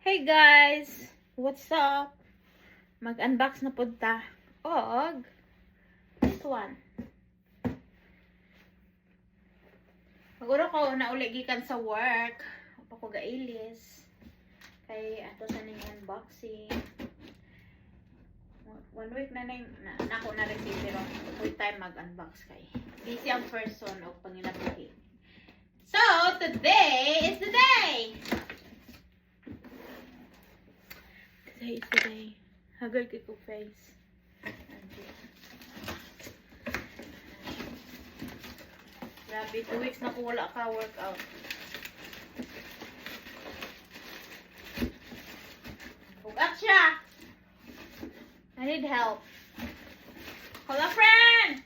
Hey guys! What's up? Mag-unbox na punta. Og this one. Maguro ko na uli gikan sa work. Upa ko gailis. Kay ato sa ning unboxing. 1 week na nako na rin pero full time mag-unbox kay. Busy ang person o panginabuhi. So, today is the day! Today is the day. Hagad ko face. Grabe, 2 weeks na ko wala ka workout. Bugat siya! I need help. Call a friend!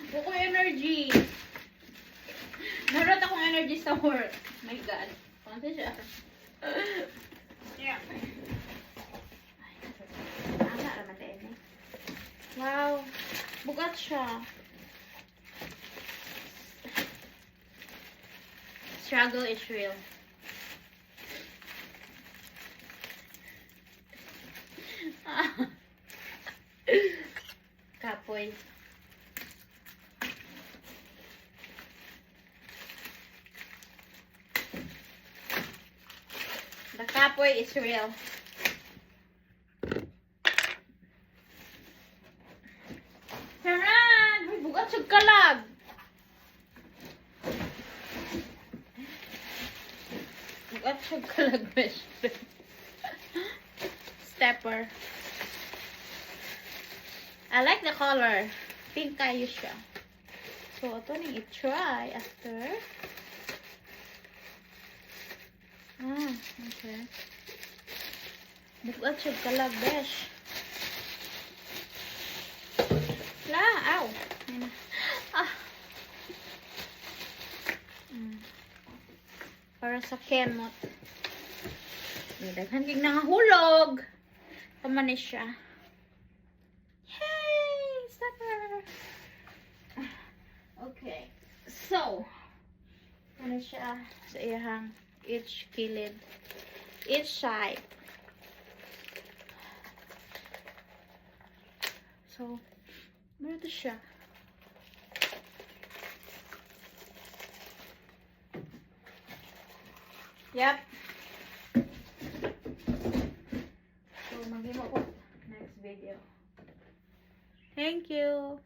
Buko energy. Naroon akong energy sa work. My God. Konti siya. Yeah. Ana naman din eh. Wow. Bugat siya. Struggle is real. Kapoy. The kapoy is real. Taran! May bugat sa kalag. Bugat sa kalag, best friend. Stepper. I like the color. Pink kayo siya. So, ito nang i-try after. Okay. Bugat siya kalag, besh. La, ow. Para sa kemot. Daghan kig nangahulog. Tama ni siya. Hey, stopper. Okay. So, ano siya sa iyang each kilid, each side. So, ano to siya? Yep. So, maghimo ko next video. Thank you.